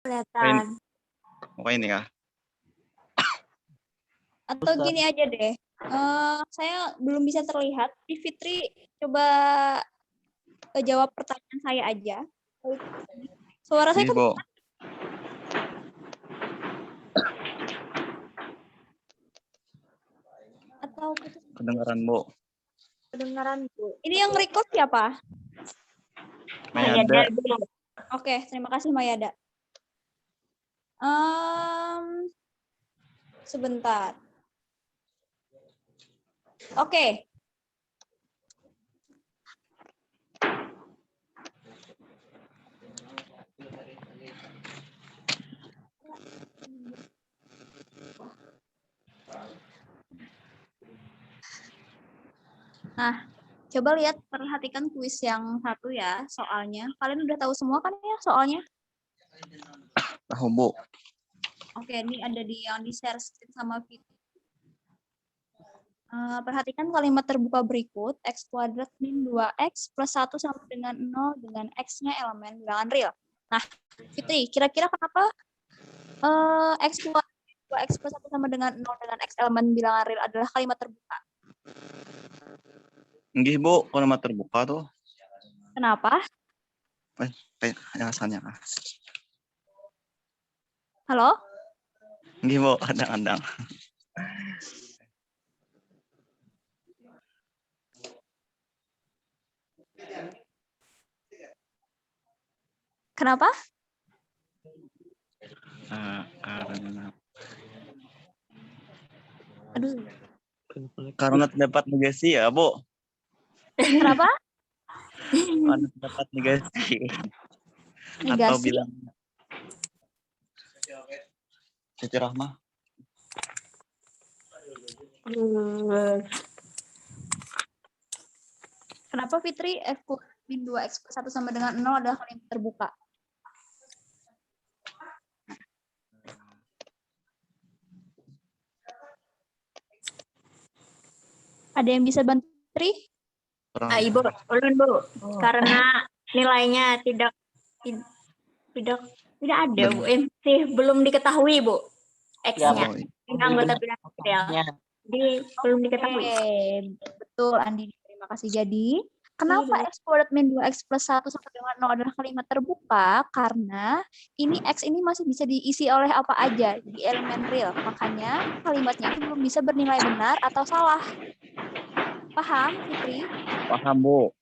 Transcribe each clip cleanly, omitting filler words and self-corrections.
Kelihatan. Oke ini kah? Atau gini aja deh. Saya belum bisa terlihat. Di Fitri coba jawab pertanyaan saya aja. Suara saya Ini, Bu. atau Kedengaran, Bu. Kedengaran, Bu. ini yang record siapa? Mayada. Oke, terima kasih Mayada. Sebentar. Oke. Nah, coba perhatikan kuis yang satu ya, soalnya. Kalian udah tahu semua kan ya soalnya? Tahu, Bu. Oke, ini ada yang di-share sama Vito. Perhatikan kalimat terbuka berikut, x kuadrat min 2x plus 1 sama dengan 0 dengan x-nya elemen bilangan real. Nah, Fitri, kira-kira kenapa x kuadrat 2x plus 1 sama dengan 0 dengan x elemen bilangan real adalah kalimat terbuka? Nggih, Bu, kalimat terbuka tuh. Kenapa? Kayak alasannya. Halo? Nggih, Bu, kadang-kadang. Kenapa? Karena terdapat negasi ya, Bu. Kenapa? Karena terdapat negasi. Atau Negasi? bilang Siti Rahmah. Kenapa Fitri f kuadrat min 2x plus 1 sama dengan 0 adalah kalimat terbuka? Ada yang bisa bantu Fitri? Ibu, ulun, Bu. Karena nilainya tidak ada, Bu. Belum diketahui, Bu. X-nya. Ya, Anggota bilangan real. Jadi belum diketahui. Betul, Andi. Terima kasih. Jadi, kenapa x kuadrat min 2x plus 1 sama dengan 0 adalah kalimat terbuka? Karena ini x ini masih bisa diisi oleh apa aja di elemen real. Makanya kalimatnya itu belum bisa bernilai benar atau salah. Paham, Fitri? paham, Bu.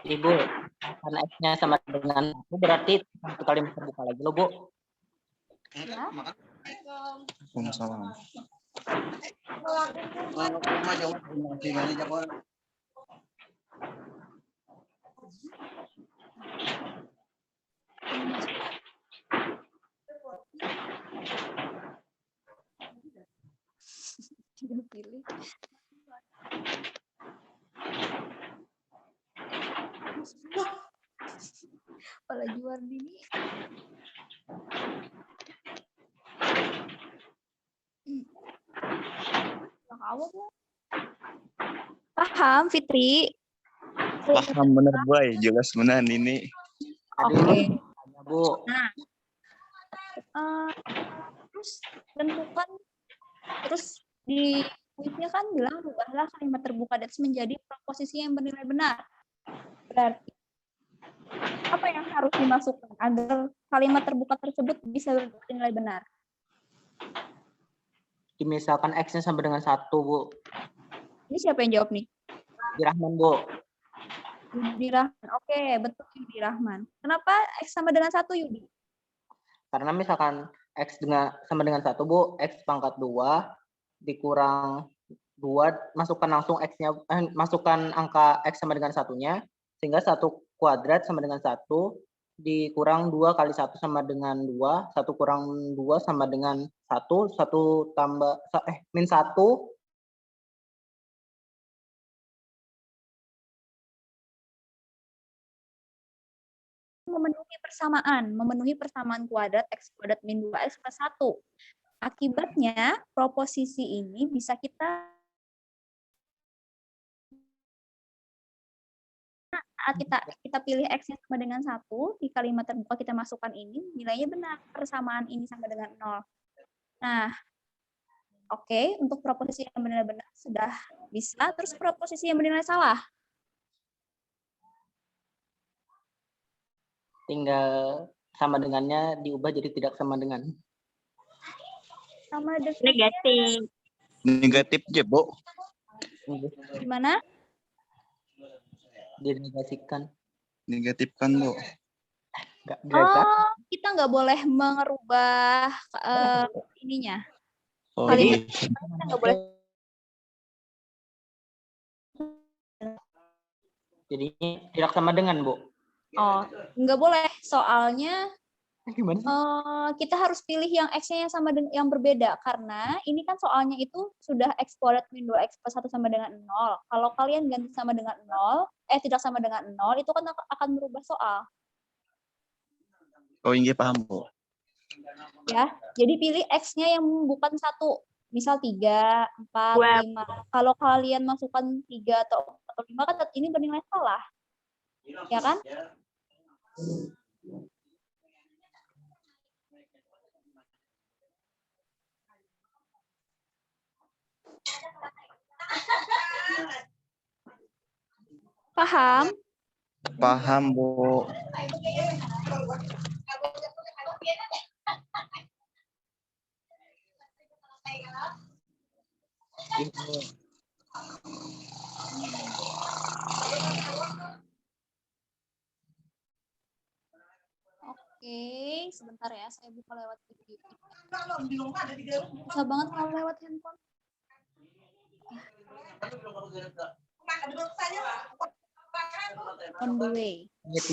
Ibu, karena X-nya sama dengan itu berarti satu kalimat terbuka lagi loh, Bu. Ya. Waalaikumsalam. Tidak pilih. Kepala juar ini. Paham, Fitri? Paham bener, Boy. Jelas benar ini. Oke. Bu. Nah, terus tentukan, terus di kuisnya kan bilang rubahlah kalimat terbuka dan menjadi proposisi yang bernilai benar. Berarti apa yang harus dimasukkan agar kalimat terbuka tersebut bisa bernilai benar? Misalkan X-nya sama dengan 1, Bu. Ini siapa yang jawab nih? Di Rahman, Bu. Yudi Rahman. Oke, betul Yudi Rahman. Kenapa X sama dengan 1, Yudi? Karena misalkan X sama dengan 1, Bu, X pangkat 2 dikurang 2, masukkan langsung X-nya, masukkan angka X sama dengan 1-nya, sehingga 1 kuadrat sama dengan 1, dikurang 2 kali 1 sama dengan 2, 1 kurang 2 sama dengan 1, 1 tambah, min 1, memenuhi persamaan kuadrat x kuadrat min 2x plus 1. Akibatnya, proposisi ini bisa kita saat kita pilih X-nya sama dengan 1, di kalimat terbuka kita masukkan ini, nilainya benar. Persamaan ini sama dengan 0. Nah, oke, untuk proposisi yang benar-benar sudah bisa. Terus proposisi yang bernilai salah. Tinggal sama dengannya diubah jadi tidak sama dengan. Sama dengan Negatif. Negatif aja, Bu. gimana? Dinegasikan. Negatifkan, Bu. Enggak dirasa. Oh, kita nggak boleh merubah ininya. Oh, Kalimat iya. kita nggak boleh. Jadi tidak sama dengan, Bu. Oh, nggak boleh. Soalnya Gimana sih? kita harus pilih yang X-nya yang sama dengan yang berbeda karena ini kan soalnya itu sudah exploded min 2x plus 1 sama dengan 0. Kalau kalian ganti sama dengan 0, tidak sama dengan 0, itu kan akan merubah soal. Oh, iya paham, Bu. Ya, jadi pilih X-nya yang bukan 1. Misal 3, 4, Dua. 5. Kalau kalian masukkan 3 atau 5 kan ini bernilai salah. Ya kan? Paham? Paham, Bu. Oke, sebentar ya, saya buka lewat video. Susah banget kalau lewat handphone. On the way. Mute.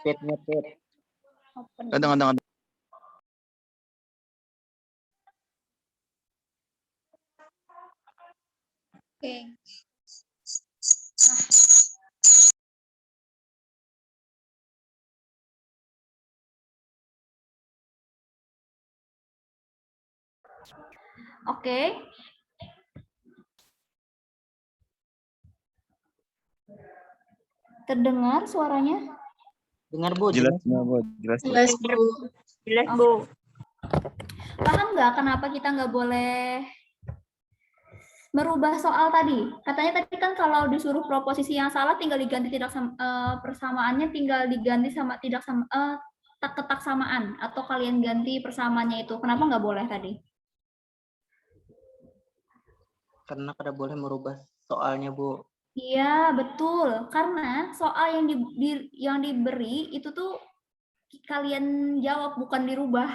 Mute. Open. Kadang-kadang Oke. Oke. Terdengar suaranya? Dengar, Bu. jelas, Bu. Jelas, Bu. Jelas, Bu. Jelas, Bu. Paham nggak kenapa kita nggak boleh merubah soal tadi? Katanya tadi kan kalau disuruh proposisi yang salah tinggal diganti tidak sama, persamaannya tinggal diganti sama tidak sama ketaksamaan atau kalian ganti persamaannya itu. Kenapa nggak boleh tadi? Karena kada boleh merubah soalnya, Bu. Iya, betul. Karena soal yang diberi itu tuh kalian jawab bukan dirubah.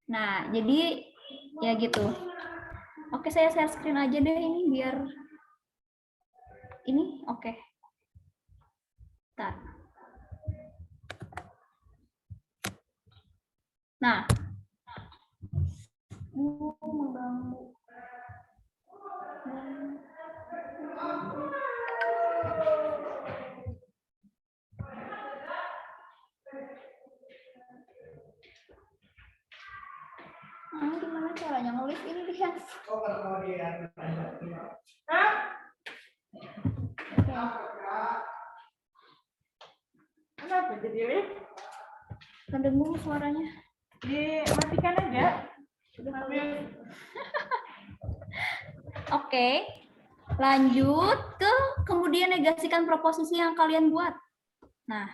Nah, jadi ya gitu. Oke, saya share screen aja deh ini biar ini oke. Bentar. Nah. Mengganggu. Gimana caranya nge-live ini dia? Kenapa jadi lift? Kedengar suaranya. Dimatikan aja. Oke. Lanjut ke kemudian negasikan proposisi yang kalian buat. Nah,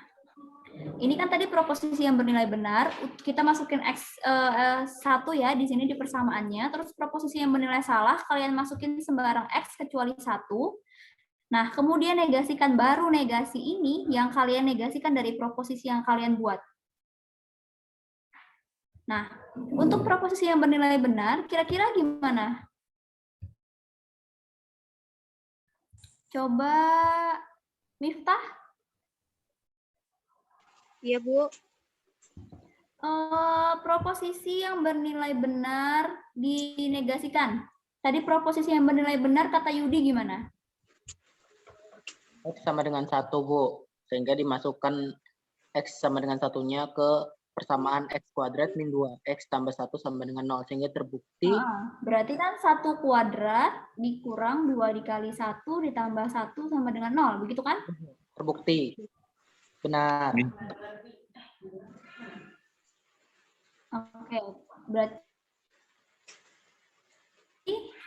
ini kan tadi proposisi yang bernilai benar, kita masukin X1 ya di sini di persamaannya, terus proposisi yang bernilai salah kalian masukin sembarang X kecuali 1. Nah, kemudian negasikan baru negasi ini yang kalian negasikan dari proposisi yang kalian buat. Nah, untuk proposisi yang bernilai benar, kira-kira gimana? Coba Miftah. Iya, Bu. Proposisi yang bernilai benar dinegasikan. Tadi proposisi yang bernilai benar kata Yudi gimana? X sama dengan 1, Bu. Sehingga dimasukkan X sama dengan 1-nya ke persamaan X kuadrat min 2X tambah 1 sama dengan 0. Sehingga terbukti Berarti kan 1 kuadrat dikurang 2 dikali 1 ditambah 1 sama dengan 0. Begitu kan? terbukti. Benar. Oke. Berarti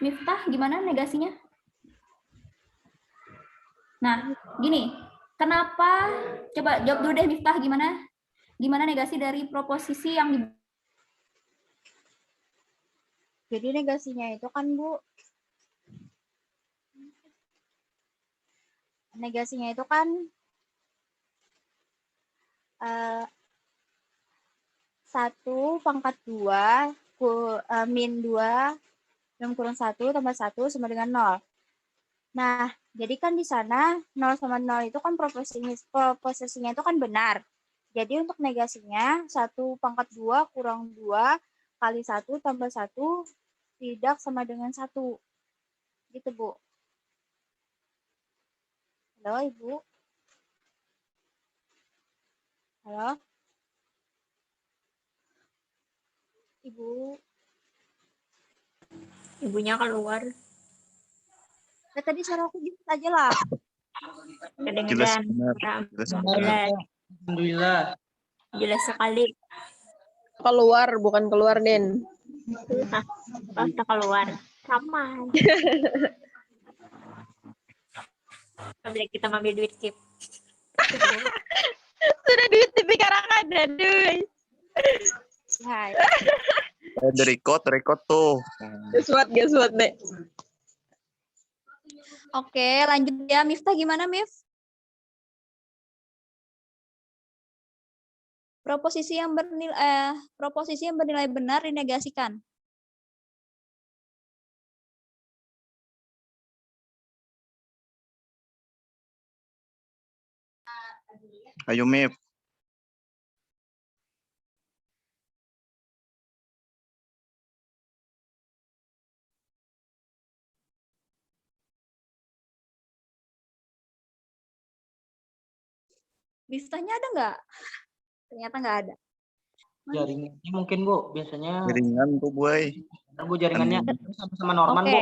Miftah gimana negasinya? Nah, gini. Kenapa? Coba jawab dulu deh Miftah gimana? Gimana negasi dari proposisi yang di... Jadi negasinya itu kan Bu, negasinya itu kan 1 pangkat 2 min 2 dalam kurung 1 tambah 1 sama dengan 0. Nah, jadi kan di sana 0 sama 0 itu kan proposisinya itu kan benar. Jadi untuk negasinya 1 pangkat 2 kurang 2 kali 1 tambah 1 tidak sama dengan 1. Gitu, Bu. Halo, Ibu. Halo? Ibu. Ibunya keluar. Ya, tadi suara aku gitu aja lah. Jelas Kedengeran. benar. Jelas benar. Alhamdulillah. Jelas sekali. Keluar, bukan keluar, Den. Pas keluar. Sama. Sambil kita ngambil duit Kip. Sudah duit dipikarakan, aduh. Hai. Ada record tuh. Gaswat, Dek. Oke, lanjut ya. Miftah gimana, Mif? Proposisi yang bernilai benar dinegasikan. Ayo Mip. Miftahnya ada nggak? Ternyata nggak ada. Jaringannya mungkin Bu, biasanya Jaringan tuh boy. Bu jaringannya sama-sama Norman Bu.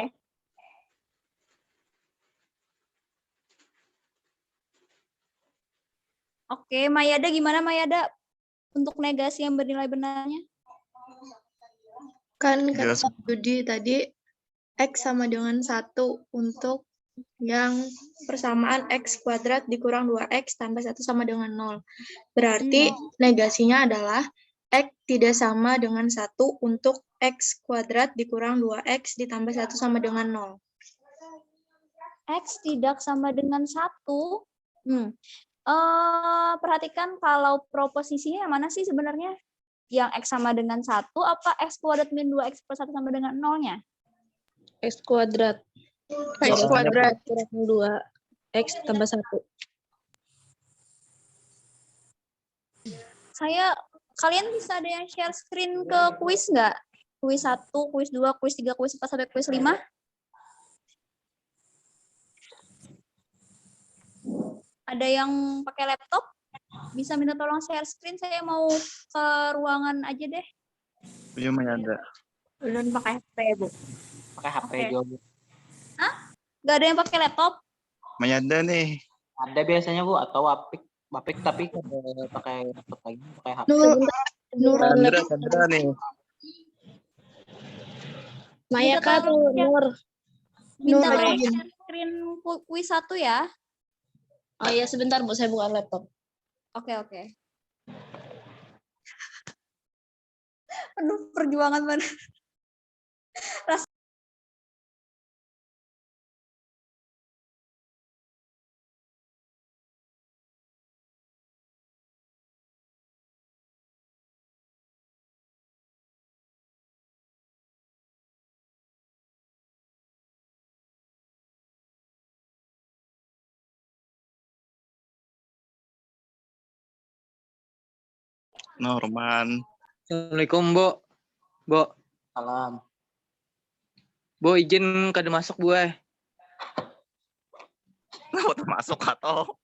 Oke, Mayada gimana Mayada untuk negasi yang bernilai benarnya? Kan Jelas. kata Budi tadi X sama dengan 1 untuk yang persamaan X kuadrat dikurang 2X tambah 1 sama dengan 0. Berarti negasinya adalah X tidak sama dengan 1 untuk X kuadrat dikurang 2X ditambah 1 sama dengan 0. X tidak sama dengan 1. Perhatikan kalau proposisinya yang mana sih sebenarnya? Yang X sama dengan 1 apa X kuadrat min 2X plus 1 sama dengan 0-nya? X kuadrat. X kuadrat kurang 2X tambah 1. Kalian bisa ada yang share screen ke kuis nggak? Kuis 1, kuis 2, kuis 3, kuis 4, sampai kuis 5? Ada yang pakai laptop? Bisa minta tolong share screen, saya mau ke ruangan aja deh. Iya ada. Belum pakai HP, Bu. Pakai HP Oke. juga Bu. Nggak ada yang pakai laptop? Ada nih. Ada biasanya Bu, atau Wapik tapi pakai laptop lagi, pakai HP. Sandra nih. Maya Kak tuh, Nur. Minta Nur, tolong izin. share screen kuis 1 ya. Oh iya, sebentar Bu, saya buka laptop. Oke. Aduh, perjuangan banget. Norman. Assalamualaikum, Bu. Bu, Salam. Bu izin kada masuk, Bu. Kenapa termasuk atau?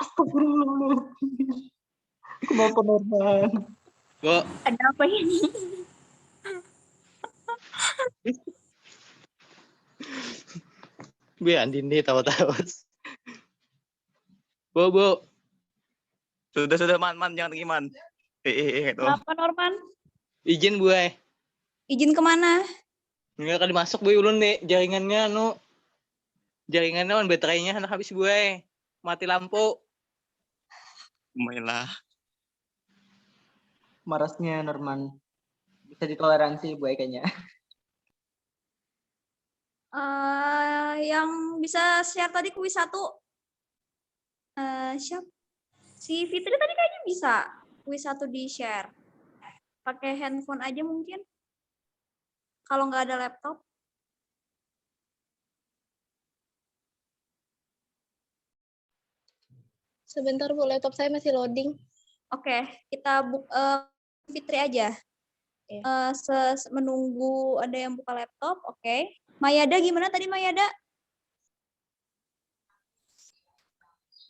Astagfirullah. Kenapa Norman? Bu, Ada apa ini? Bu Andin nih tawa-tawa. Bu. Sudah, man, jangan gimana. Itu. Kenapa Norman? Izin Bu. Izin kemana? Enggak kali masuk Bu ulun nih jaringannya jaringannya on baterainya anak habis Bu. Mati lampu. Mainlah. Marasnya Norman. Bisa ditoleransi Bu kayaknya. Yang bisa share tadi kuis 1. Siapa? Si Fitri tadi kayaknya bisa kuis 1 di share. Pakai handphone aja mungkin. Kalau nggak ada laptop. Sebentar Bu, laptop saya masih loading. Oke, kita Fitri aja. Menunggu ada yang buka laptop, oke. Mayada gimana tadi Mayada?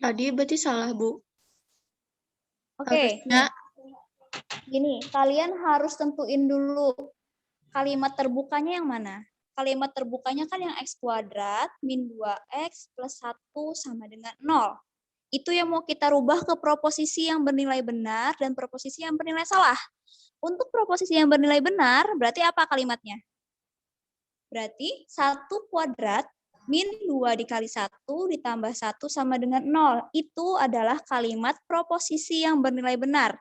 Tadi berarti salah, Bu. Oke. Harusnya Gini, kalian harus tentuin dulu kalimat terbukanya yang mana. Kalimat terbukanya kan yang x kuadrat min 2x plus 1 sama dengan 0. Itu yang mau kita rubah ke proposisi yang bernilai benar dan proposisi yang bernilai salah. Untuk proposisi yang bernilai benar, berarti apa kalimatnya? Berarti 1 kuadrat min 2 dikali 1 ditambah 1 sama dengan 0. Itu adalah kalimat proposisi yang bernilai benar.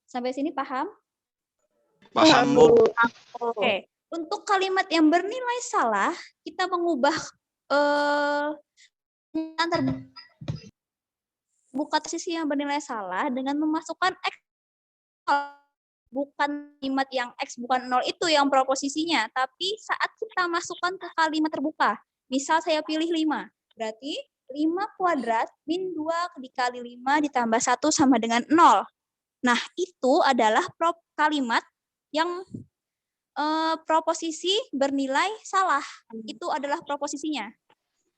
Sampai sini paham? Paham, Bu. Oke. Untuk kalimat yang bernilai salah, kita mengubah buka posisi yang bernilai salah dengan memasukkan x. Bukan kalimat yang x bukan 0 itu yang proposisinya, tapi saat kita masukkan ke kalimat terbuka. Misal saya pilih 5, berarti 5 kuadrat min 2 dikali 5 ditambah 1 sama dengan 0. Nah, itu adalah kalimat yang proposisi bernilai salah. Itu adalah proposisinya.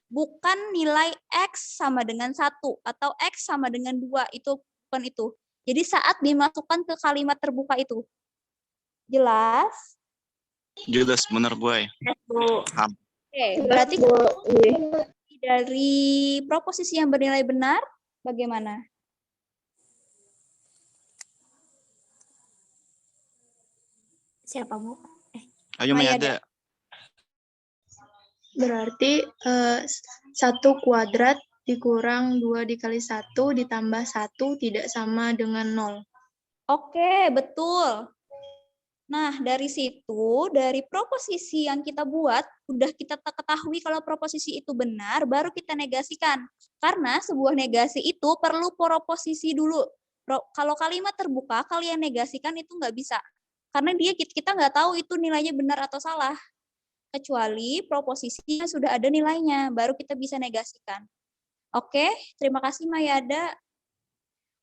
Bukan nilai x sama dengan 1 atau x sama dengan 2, itu bukan itu. Jadi saat dimasukkan ke kalimat terbuka itu. Jelas? Jelas benar, Bu. Paham. Oke, berarti dari proposisi yang bernilai benar, bagaimana? Siapa, Bu? Ayo Mayada. Mayada. berarti 1 kuadrat dikurang 2 dikali 1 ditambah 1 tidak sama dengan 0. Oke, betul. Nah, dari situ, dari proposisi yang kita buat, udah kita ketahui kalau proposisi itu benar, baru kita negasikan. Karena sebuah negasi itu perlu proposisi dulu. Kalau kalimat terbuka, kalian negasikan itu nggak bisa. Karena kita nggak tahu itu nilainya benar atau salah. Kecuali proposisinya sudah ada nilainya, baru kita bisa negasikan. Oke, terima kasih Mayada.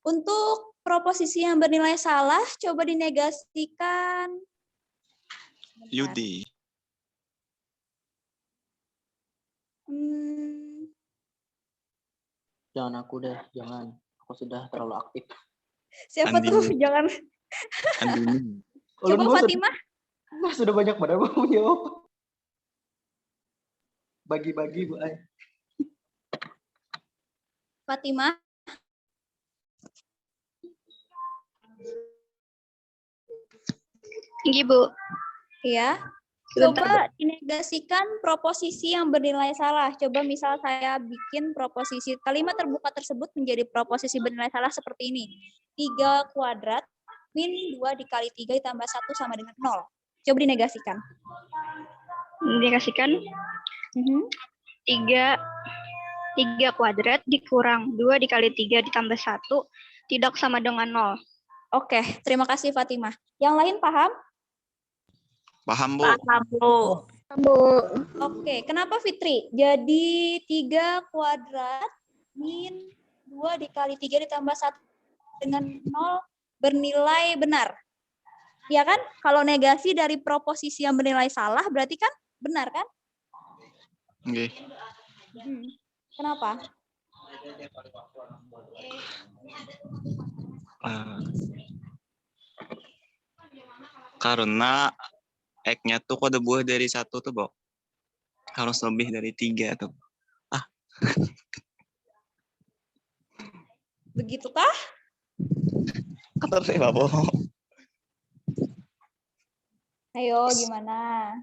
Untuk proposisi yang bernilai salah, coba dinegasikan. Yudi. Jangan aku deh, jangan. Aku sudah terlalu aktif. Siapa Andini. tuh? Jangan. Andini. Coba Fatimah. Sudah banyak badan mau jawab. Bagi-bagi, Bu. Fatimah. Ibu. Iya. Sebentar, Coba dinegasikan proposisi yang bernilai salah. Coba misal saya bikin proposisi kalimat terbuka tersebut menjadi proposisi bernilai salah seperti ini. 3 kuadrat min 2 dikali 3 ditambah 1 sama dengan 0. Coba dinegasikan. Dikasihkan 3 kuadrat dikurang 2 dikali 3 ditambah 1 tidak sama dengan 0. Oke, terima kasih Fatimah. Yang lain paham? Paham, Bu. Paham, Bu. Oke, kenapa Fitri? Jadi 3 kuadrat min 2 dikali 3 ditambah 1 dengan 0 bernilai benar. Ya kan? Kalau negasi dari proposisi yang bernilai salah berarti kan benar kan? Oke. Kenapa? Karena X-nya tuh kode buah dari 1 tuh, Bo. Harus lebih dari 3 tuh. Begitukah? Ngerti, Bo. Ayo, gimana?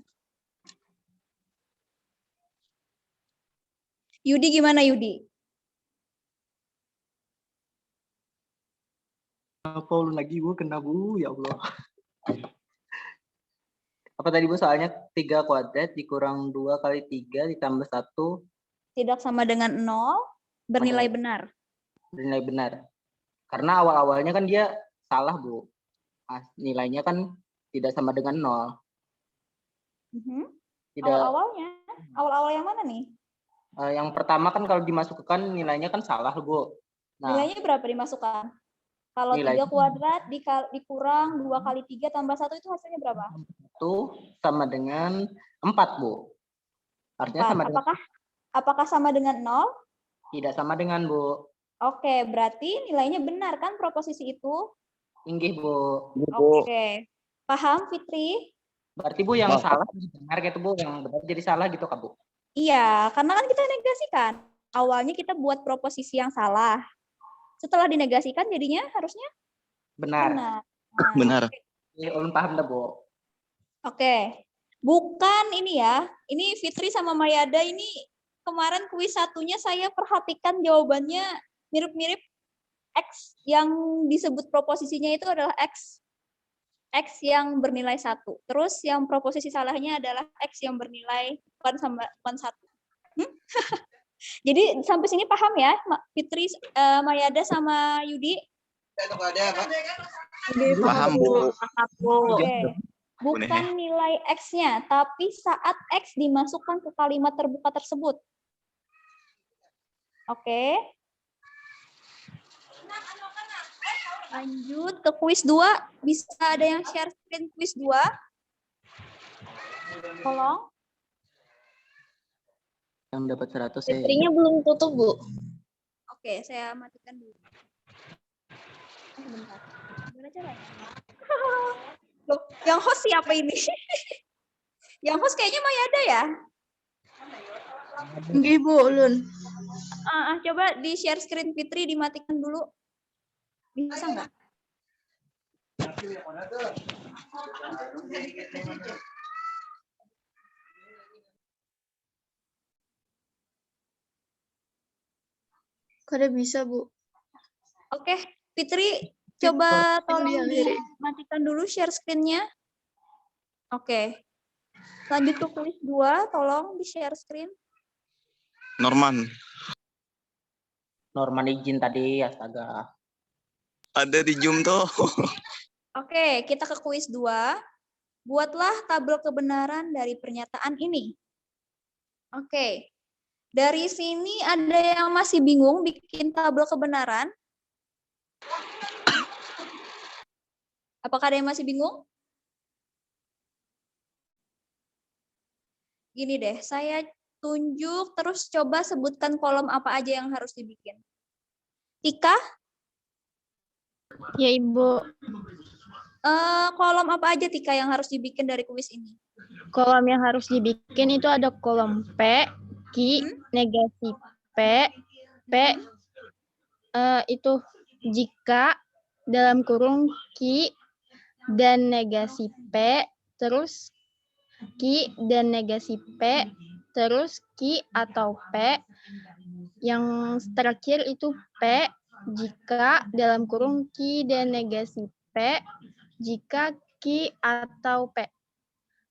Yudi gimana, Yudi? Apa ulun lagi Bu? Kena Bu, ya Allah. Apa tadi Bu soalnya 3 kuadrat dikurang 2 kali 3 ditambah 1 Tidak sama dengan 0, bernilai benar. bernilai benar. Karena awal-awalnya kan dia salah Bu. Nilainya kan tidak sama dengan 0. Tidak. Awal-awalnya? Awal-awal yang mana nih? Yang pertama kan kalau dimasukkan nilainya kan salah Bu. Nah, Nilainya berapa dimasukkan? Kalau Nilai- 3 kuadrat dikurang 2 kali 3 tambah 1 itu hasilnya berapa? itu sama dengan 4 Bu. Artinya 4. sama dengan Apakah sama dengan 0? tidak sama dengan Bu. Oke, berarti nilainya benar kan proposisi itu? Inggih Bu. Oke. Paham, Fitri? Berarti Bu yang Paham. salah jadi benar gitu Bu, yang benar jadi salah gitu kan Bu. Iya, karena kan kita negasikan. Awalnya kita buat proposisi yang salah. Setelah dinegasikan jadinya harusnya Benar. benar. Benar. Ulun paham dah Bu. Oke. Bukan ini ya. Ini Fitri sama Mayada ini kemarin kuis satunya saya perhatikan jawabannya mirip-mirip X yang disebut proposisinya itu adalah X yang bernilai 1. Terus yang proposisi salahnya adalah X yang bernilai bukan 1. Jadi sampai sini paham ya, Fitri, Mayada sama Yudi? Paham, Bu. Oke. Bukan nilai X-nya, tapi saat X dimasukkan ke kalimat terbuka tersebut. Oke. Lanjut ke kuis 2. Bisa ada yang share screen kuis 2? Tolong. Yang dapat 100 ya. Baterainya belum tutup, Bu. Oke, saya matikan dulu. Sebentar. Gimana caranya? Loh, yang host siapa ini? Yang host kayaknya Mayada ya? Nggih, Bu, ulun. Coba di share screen Fitri, dimatikan dulu. Bisa nggak? Kada bisa, Bu. Oke, Fitri, coba tolong Dialiri. dimatikan dulu share screen-nya. Oke. Lanjut ke kuis 2, tolong di share screen. Norman. Norman izin tadi, astaga. Ada di Zoom tuh. Oke, kita ke kuis 2. Buatlah tabel kebenaran dari pernyataan ini. Oke. Dari sini ada yang masih bingung bikin tabel kebenaran? Apakah ada yang masih bingung? Gini deh, saya tunjuk terus coba sebutkan kolom apa aja yang harus dibikin. Tika, Ya, Ibu. kolom apa aja Tika yang harus dibikin dari kuis ini? Kolom yang harus dibikin itu ada kolom P, Q, negasi P itu jika dalam kurung Q dan negasi P, terus Q dan negasi P, terus Q atau P. Yang terakhir itu P jika dalam kurung Q dan negasi P, jika Q atau P.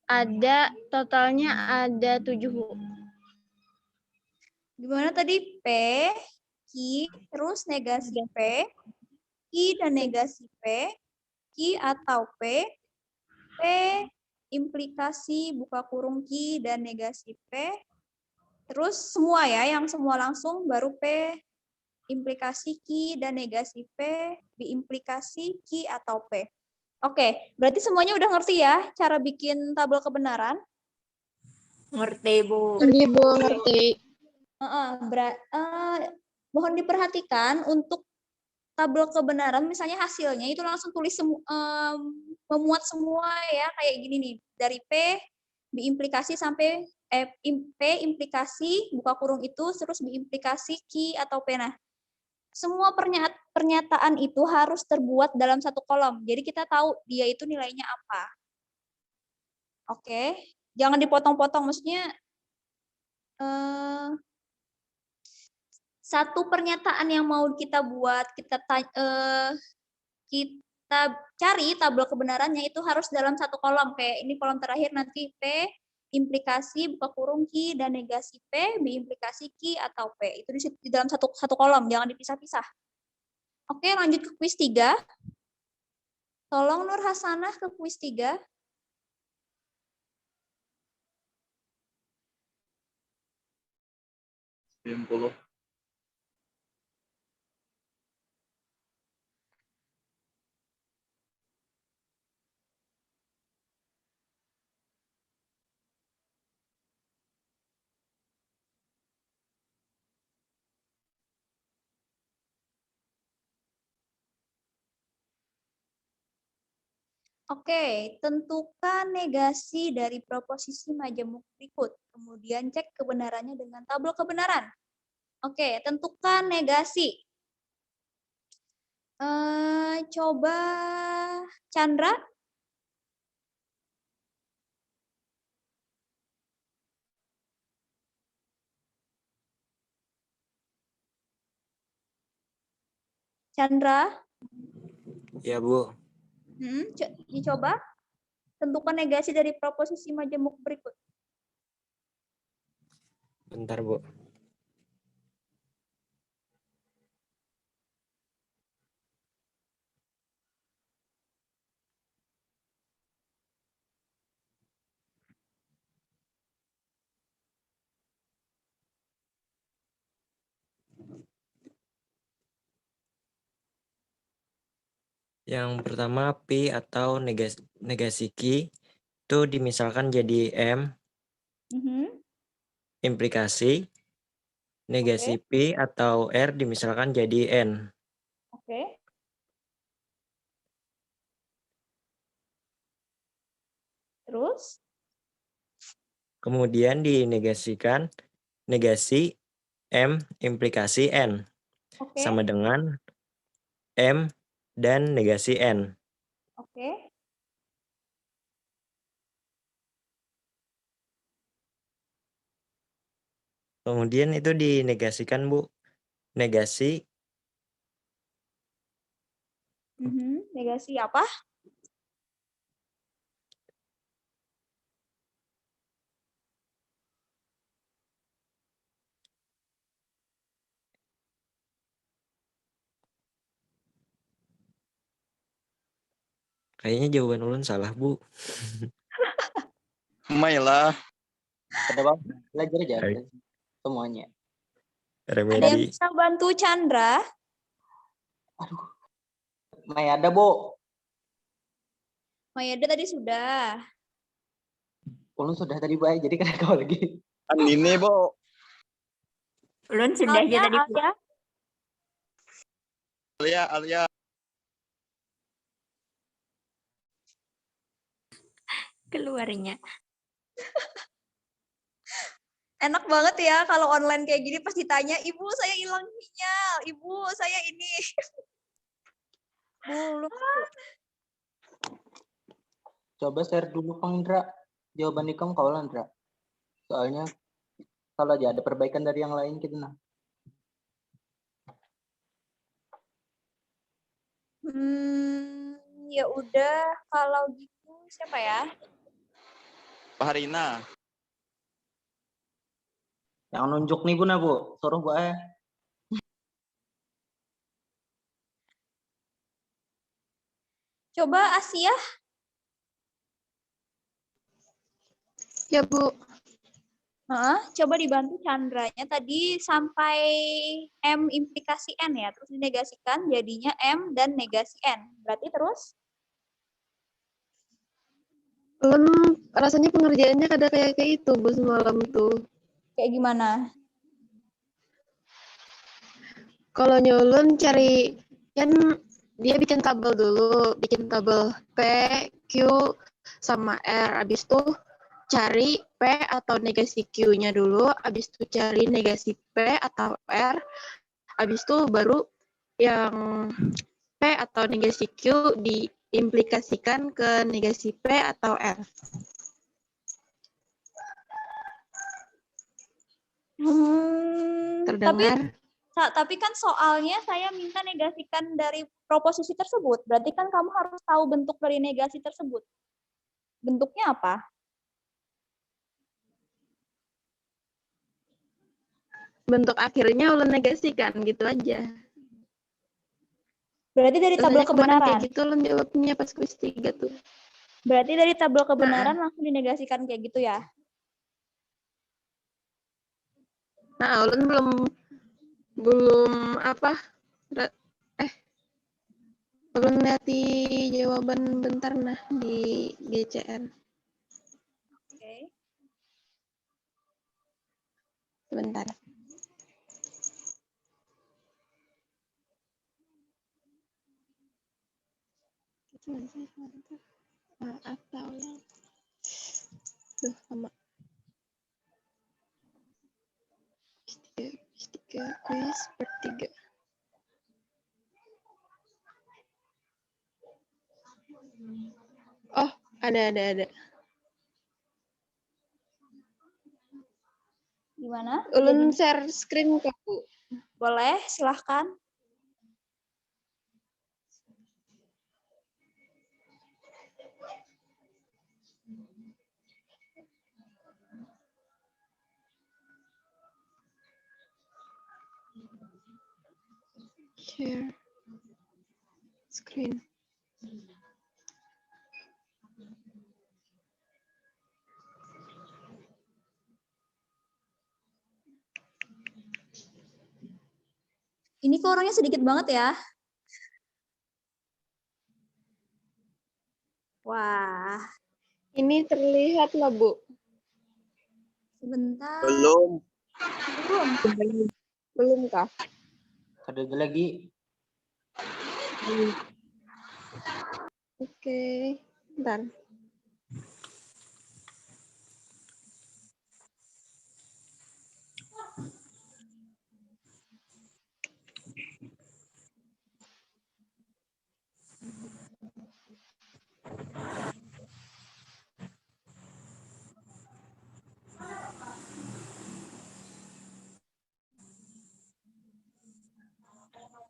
Ada totalnya ada 7. Gimana tadi? P, Q, terus negasi P, Q dan negasi P, Q atau P, P implikasi buka kurung Q dan negasi P, terus semua ya, yang semua langsung baru P implikasi Q dan negasi P diimplikasi Q atau P. Oke, berarti semuanya udah ngerti ya cara bikin tabel kebenaran? Ngerti, Bu. Ngerti, Bu, ngerti. Mohon diperhatikan untuk tabel kebenaran, misalnya hasilnya itu langsung tulis memuat semua ya, kayak gini nih, dari P diimplikasi sampai P implikasi buka kurung itu, terus diimplikasi Q atau P. Nah, semua pernyataan itu harus terbuat dalam satu kolom. Jadi kita tahu dia itu nilainya apa. Oke, jangan dipotong-potong. Maksudnya satu pernyataan yang mau kita buat, kita cari tabel kebenarannya itu harus dalam satu kolom. Kayak ini kolom terakhir nanti P implikasi buka kurung Q dan negasi P, B implikasi Q atau P. Itu di dalam satu kolom, jangan dipisah-pisah. Oke, lanjut ke kuis 3. Tolong Nur Hasanah ke kuis 3. Oke, tentukan negasi dari proposisi majemuk berikut. Kemudian cek kebenarannya dengan tabel kebenaran. Oke, tentukan negasi. Coba Chandra. Chandra. Ya, Bu. Dicoba. Tentukan negasi dari proposisi majemuk berikut. Bentar, Bu. Yang pertama, Pi atau negasi Q itu dimisalkan jadi M, implikasi, negasi Pi atau R dimisalkan jadi N. Oke. Terus? Kemudian dinegasikan negasi M implikasi N. Sama dengan M dan negasi N. Oke. Kemudian itu dinegasikan, Bu. Negasi. Negasi apa? Kayaknya jawaban ulun salah, Bu. Mailah. Ada Bang, belajar aja semuanya. Ada yang bisa bantu Chandra? Aduh. Mayada, Bu. Mayada tadi sudah. Ulun sudah tadi, baik. Jadi kan kau lagi. Ini, Bu. Ulun sudah aja tadi. Alia. Keluarnya. Enak banget ya kalau online kayak gini pas ditanya, Ibu saya hilang sinyal, Ibu saya ini. Belum. Coba share dulu Kang Indra. Jawaban Ikam kau lah, Indra. Soalnya kalau aja ada perbaikan dari yang lain kita nah. Ya udah kalau gitu siapa ya? Pak Harina. Yang nunjuk nih Bu, suruh Bu. Coba Asia. Ya, Bu. Coba dibantu Chandranya tadi sampai M implikasi N ya, terus dinegasikan jadinya M dan negasi N. Berarti terus? Rasanya pengerjaannya kada kayak itu, Bu, semalam tuh. Kayak gimana? Kalau nyulun cari Kan dia bikin tabel dulu, bikin tabel P, Q, sama R. Habis itu cari P atau negasi Q-nya dulu, habis itu cari negasi P atau R, habis itu baru yang P atau negasi Q diimplikasikan ke negasi P atau R. Terdengar? Tapi kan soalnya saya minta negasikan dari proposisi tersebut. Berarti kan kamu harus tahu bentuk dari negasi tersebut. Bentuknya apa? Bentuk akhirnya ulun negasikan, gitu aja. Berarti dari tabel Biasanya kemarin kebenaran. kayak gitu ulun jawabnya pas kuis 3 tuh. Berarti dari tabel kebenaran langsung dinegasikan kayak gitu ya? Nah, ulun belum apa? Belum lihat di jawaban bentar nah di GCN. Oke. Sebentar. Atau yang lama. Tiga kuis per 3. Oh, ada. Gimana? Ulun share screen ke Bu. Boleh, silahkan. Share screen. Ini kok orangnya sedikit banget ya. Wah. Ini terlihat lah, Bu. Sebentar. Belum. Belum kah? Ada lagi. Oke, bentar.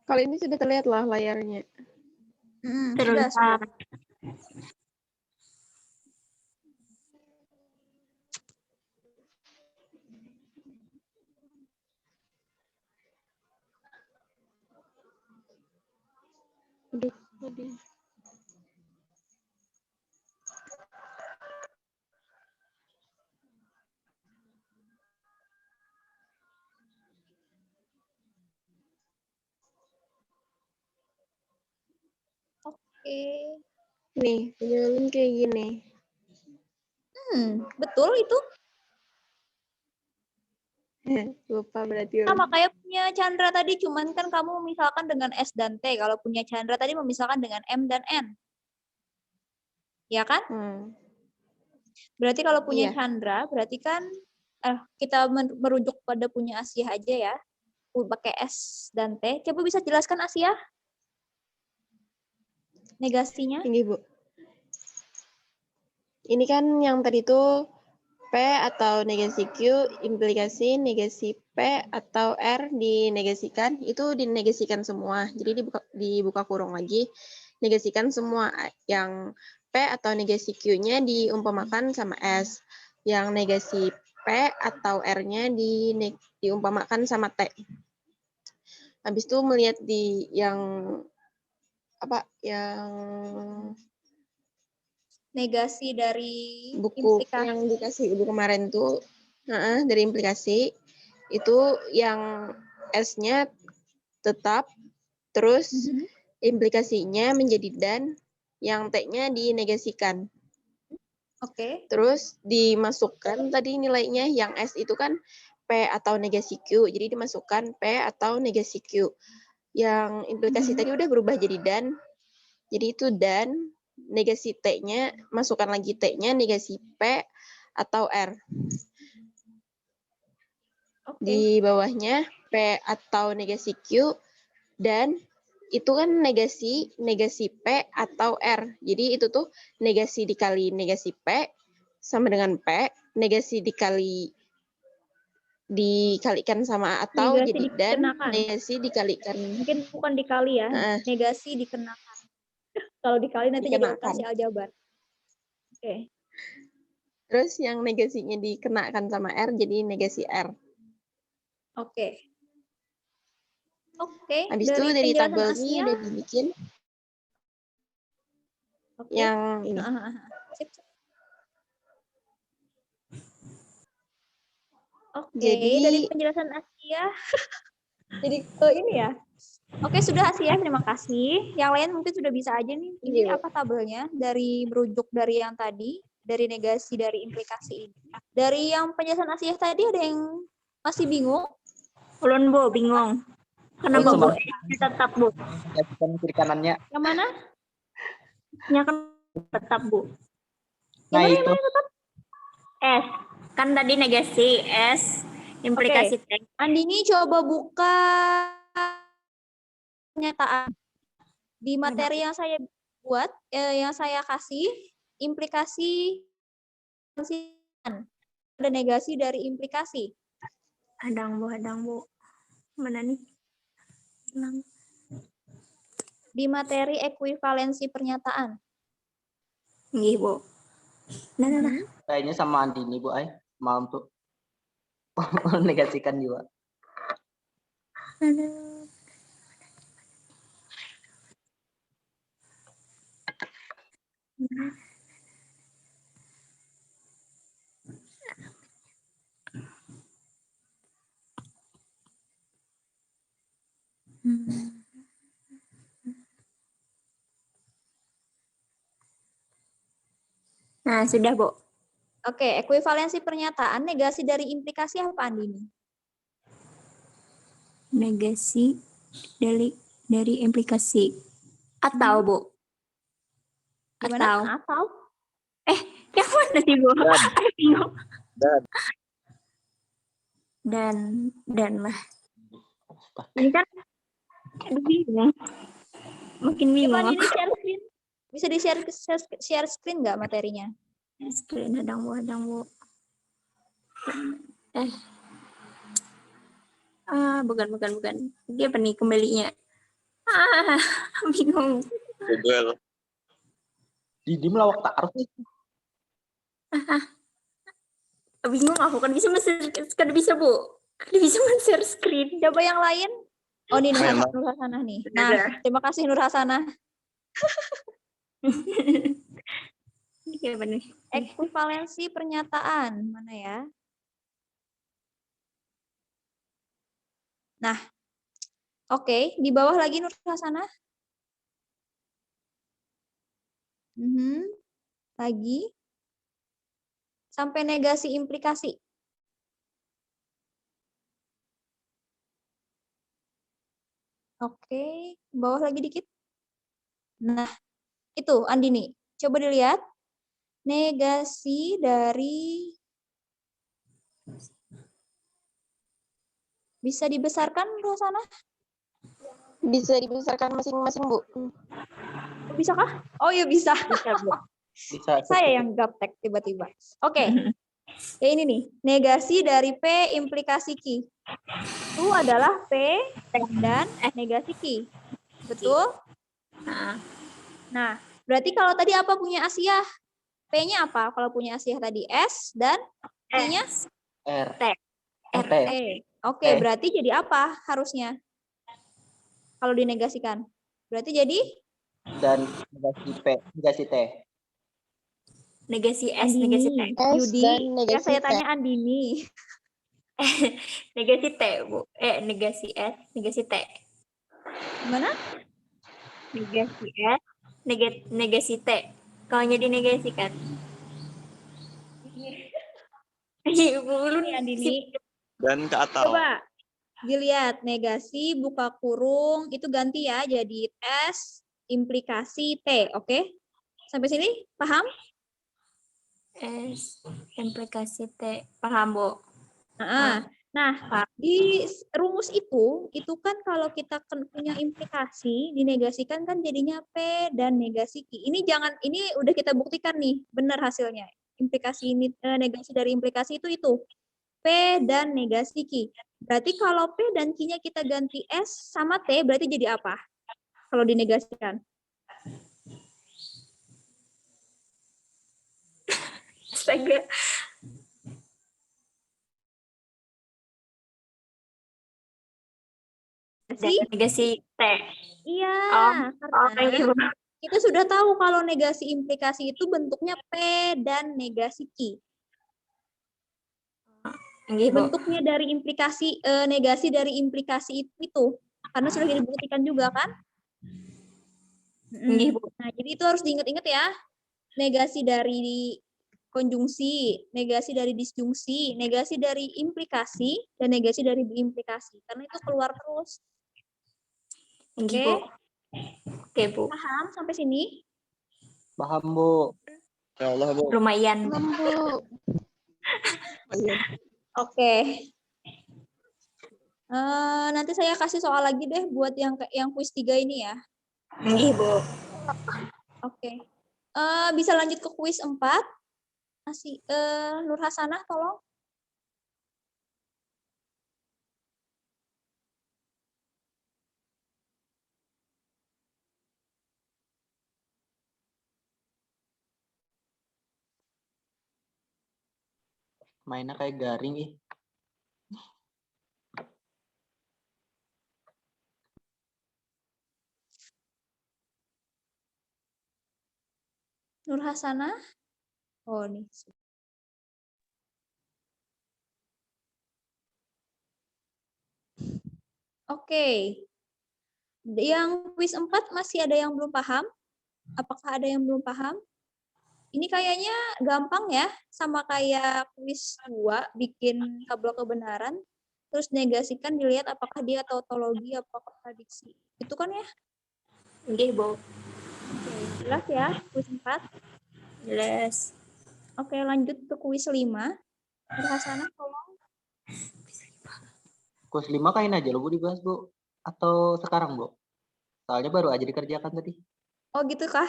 Kali ini sudah terlihat lah layarnya. Sudah. Aduh. Oke. Nih, punya ulun kayak gini. Betul itu. Lupa berarti. Sama kayak punya Chandra tadi, cuman kan kamu misalkan dengan S dan T. Kalau punya Chandra tadi memisahkan dengan M dan N. Ya kan? Berarti kalau punya Chandra, berarti kan kita merujuk pada punya Asia aja ya. Pakai S dan T. Coba bisa jelaskan Asia? Negasinya? Tinggi, Bu. Ini kan yang tadi tuh P atau negasi Q, implikasi negasi P atau R dinegasikan, itu dinegasikan semua. Jadi dibuka kurung lagi, negasikan semua. Yang P atau negasi Q-nya diumpamakan sama S. Yang negasi P atau R-nya diumpamakan sama T. Habis itu melihat di yang negasi dari buku implikasi. Yang dikasih ibu kemarin tuh dari implikasi itu yang S-nya tetap, terus implikasinya menjadi dan, yang T-nya dinegasikan. Oke. Terus dimasukkan tadi nilainya, yang S itu kan P atau negasi Q, jadi dimasukkan P atau negasi Q. yang implikasi tadi udah berubah jadi dan. Jadi itu dan, negasi T-nya, masukkan lagi T-nya, negasi P atau R. Di bawahnya P atau negasi Q, dan itu kan negasi P atau R. Jadi itu tuh negasi dikali negasi P sama dengan P, negasi dikalikan sama atau Negasi jadi dan, dikenakan. negasi dikalikan. Mungkin bukan dikali ya, negasi dikenakan. Kalau dikali nanti jadi Dikenakan. operasi aljabar. Oke. Terus yang negasinya dikenakan sama R jadi negasi R. Oke. Oke, Habis itu dari penjelasan tabelnya Asia. udah dibikin Oke. yang ini. Sip, sip. Oke, Jadi- dari penjelasan Asia. Jadi ke ini ya. Oke, sudah Asia, terima kasih. Yang lain mungkin sudah bisa aja nih. Ini Iya. apa tabelnya dari merujuk dari yang tadi, dari negasi, dari implikasi ini. Dari yang penjelasan Asia tadi ada yang masih bingung? Ulun Bu, bingung. Kenapa Bu? Tetap Bu. Kan kiri kanannya. Yang mana? Ya kan tetap Bu. Nah Yang itu mana tetap? S. Kan tadi negasi S. Implikasi T. Andini coba buka pernyataan di materi yang saya buat, yang saya kasih, implikasi ada negasi dari implikasi. Hadang Bu. Mana nih? Hilang. Di materi ekuivalensi pernyataan. Nggih Bu. Nah. kayaknya sama Andini Bu mau untuk negasikan juga. Nah, sudah Bu. Oke, ekuivalensi pernyataan negasi dari implikasi apa Andini? Negasi dari implikasi. Atau Bu. Gimana? Atau? Yang mana sih Bu? Bingung. Dan lah. Ini kan aduh, bingung. Makin bingung Coba aku. ini share screen. Bisa di-share screen nggak materinya? Screen hadang Bu. Bukan. Dia apa nih kembalinya? Bingung. Google. Didi melawak taruh nih. Bingung aku kan bisa Bu. Kan bisa men-share screen. Coba yang lain. Oh, ini Nur Memang. Hasanah nih. Sudah. Nah, terima kasih Nur Hasanah. Ini apa nih? Ekuivalensi pernyataan. Mana ya? Nah, oke. Di bawah lagi Nur Hasanah. Lagi. Sampai negasi implikasi. Oke, bawah lagi dikit. Nah, itu Andini. Coba dilihat. Negasi dari... Bisa dibesarkan, Rosana? Bisa dibesarkan masing-masing, Bu. Bisa kah? Oh iya bisa. Bisa Bu. Bisa. Saya yang gaptek tiba-tiba. Oke. Ya ini nih. Negasi dari P implikasi Q. Itu adalah P dan negasi Q. Betul? Nah, berarti kalau tadi apa punya Asia? P-nya apa? Kalau punya Asia tadi S dan Q-nya R. T. T. Oke, berarti jadi apa harusnya? Kalau dinegasikan. Berarti jadi Dan negasi P, negasi T. Negasi S, negasi T. S Yudi, dan ya negasi saya T. tanya Andini. Negasi T, Bu. Negasi S, negasi T. Gimana? Negasi S, negasi T. Kalau dinegasikan. Iya, Bu, lu Nih Andini. Dan ke atau. Coba. Dilihat negasi buka kurung itu ganti ya jadi S implikasi T, oke? Sampai sini paham? S implikasi T. Paham, Bu? Nah, di rumus itu kan kalau kita punya implikasi dinegasikan kan jadinya P dan negasi Q. Ini udah kita buktikan nih, benar hasilnya. Implikasi ini negasi dari implikasi itu P dan negasi Q. Berarti kalau P dan Q-nya kita ganti S sama T berarti jadi apa? Kalau dinegasikan. Astaga. Negasi T. Iya, Oh, karena kita sudah tahu kalau negasi implikasi itu bentuknya P dan negasi Q. Bentuknya dari implikasi negasi dari implikasi itu karena sudah dibuktikan juga kan? Nah, jadi itu harus diingat-ingat ya. Negasi dari konjungsi, negasi dari disjungsi, negasi dari implikasi, dan negasi dari diimplikasi. Karena itu keluar terus. Oke? Oke, Bu. Paham sampai sini? Paham, Bu. Ya Allah, Bu. Lumayan. Oke. Nanti saya kasih soal lagi deh buat yang kuis 3 ini ya. Nggih, Bu. Oke. Bisa lanjut ke kuis 4. Masih Nur Hasanah tolong. Mainnya kayak garing ih. Nur Hasanah. Oh, nih. Oke. Yang kuis 4 masih ada yang belum paham? Apakah ada yang belum paham? Ini kayaknya gampang ya, sama kayak kuis 2, bikin tabel kebenaran, terus negasikan dilihat apakah dia tautologi atau kontradiksi. Itu kan ya? Nggih, Bu. Oke, jelas ya kuis 4? Jelas. Oke, lanjut ke kuis 5. Nur Hasanah tolong. Kuis 5 kain aja lo Bu dibahas, Bu. Atau sekarang, Bu? Soalnya baru aja dikerjakan tadi. Oh, gitu kah?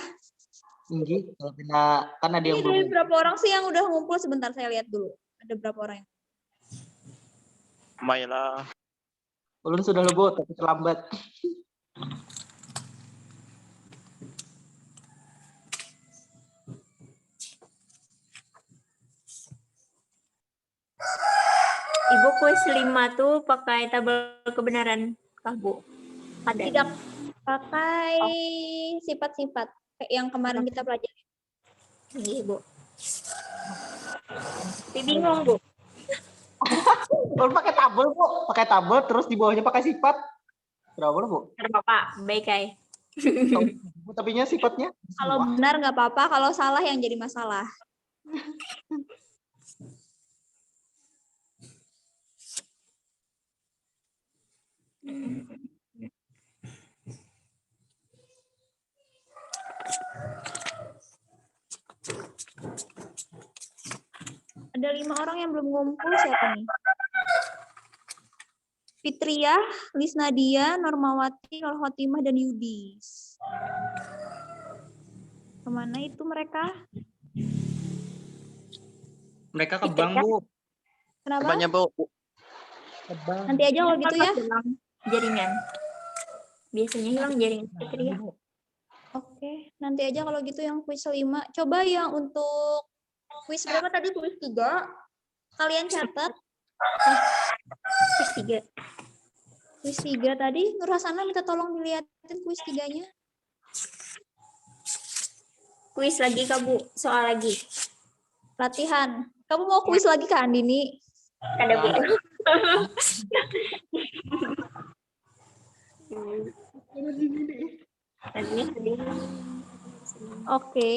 Enggak, kan ada yang Ini dari belum. berapa orang sih yang udah ngumpul? Sebentar saya lihat dulu. Ada berapa orang yang? Baiklah. Ulun sudah lo, Bu, tapi terlambat. Ibu kuis 5 tuh pakai tabel kebenaran kah, Bu? Ada. Tidak pakai sifat-sifat kayak yang kemarin kita pelajari. Iya, Bu. Tapi bingung, Bu. Ulun pakai tabel, Bu. Pakai tabel, terus di bawahnya pakai sifat. Berapa lo, Bu? Bapak, baik, Kai. Tapi sifatnya? Kalau benar nggak apa-apa, kalau salah yang jadi masalah. Ada 5 orang yang belum ngumpul, siapa nih? Fitria, Lisnadia, Normawati, Nurhotimah, dan Yudis. Kemana itu mereka? Mereka ke bank, Bu. Kenapa? Banyak, Bu. Nanti aja kalau gitu ya. Jaringan. Biasanya hilang jaringan Fitria. Oke, nanti aja kalau gitu yang kuis 5. Coba yang untuk kuis berapa tadi? Kuis 3. Kalian catat. Kuis 3. Kuis 3 tadi, Nur Hasanah minta tolong dilihatin kuis 3-nya. Kuis lagi, Kak, Bu. Soal lagi. Latihan. Kamu mau kuis lagi, Kak Andini? Ada, Bu. Oke.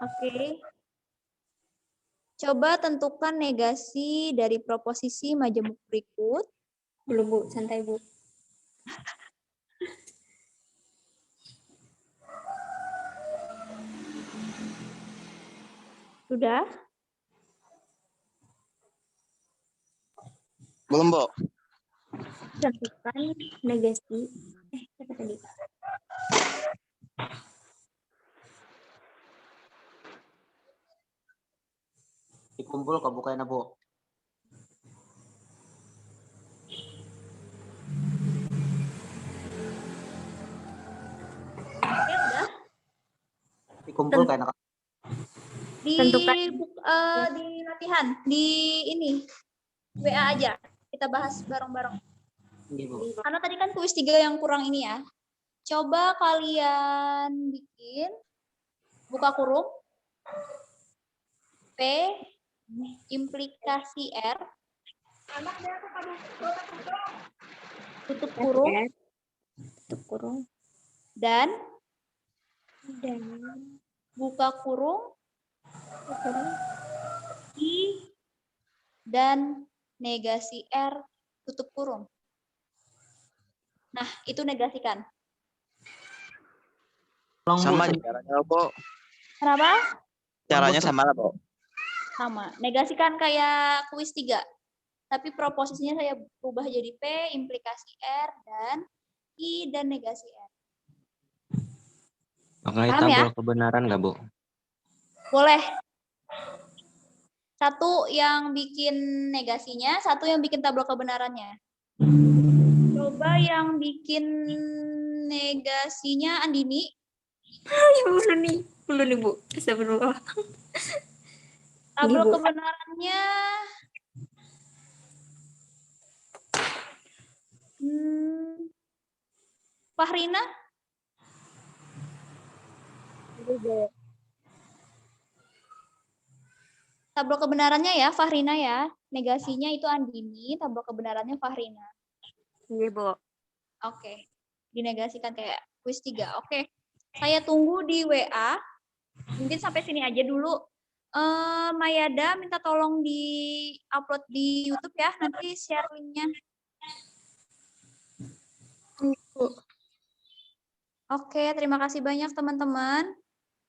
Oke. Coba tentukan negasi dari proposisi majemuk berikut. Belum, Bu. Santai, Bu. Sudah? Belum, Bu. Tentukan negasi. Apa tadi? Dikumpul ke bukain Bu. Oke, udah. Dikumpul kayak enak. Di Tentukan. di latihan, di ini WA aja. Kita bahas bareng-bareng. Iya, Bu. Karena tadi kan kuis 3 yang kurang ini ya. Coba kalian bikin buka kurung P implikasi R tutup kurung dan buka kurung I dan negasi R tutup kurung. Nah, itu negasikan. Sama caranya, Bu. Kenapa? Caranya sama lah, Bu. Sama. Negasikan kayak kuis 3. Tapi proposisinya saya ubah jadi P, implikasi R, dan I, dan negasi R. Pakai Paham ya? tabel kebenaran nggak, Bu? Boleh. Satu yang bikin negasinya, satu yang bikin tabel kebenarannya. Coba yang bikin negasinya Andini. Ya, belum nih, Bu. Astagfirullah. Tabel Bu. kebenarannya Fahrina. Tabel kebenarannya ya Fahrina ya. Negasinya itu Andini, tabel kebenarannya Fahrina. Iya, Bu. Oke. Dinegasikan kayak kuis 3. Oke. Saya tunggu di WA. Mungkin sampai sini aja dulu. Mayada minta tolong di-upload di YouTube ya. Nanti share linknya. Oke, terima kasih banyak teman-teman.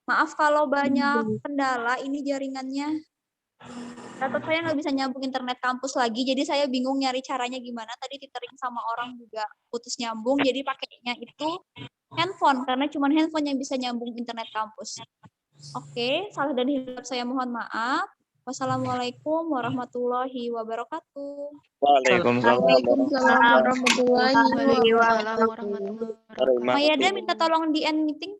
Maaf kalau banyak kendala, ini jaringannya. Laptop saya nggak bisa nyambung internet kampus lagi, jadi saya bingung nyari caranya gimana. Tadi tethering sama orang juga putus nyambung, jadi pakainya itu handphone, karena cuma handphone yang bisa nyambung internet kampus. Oke, salah dan hilaf saya mohon maaf. Wassalamualaikum warahmatullahi wabarakatuh. Waalaikumsalam warahmatullahi wabarakatuh. Mayada minta tolong di end meeting.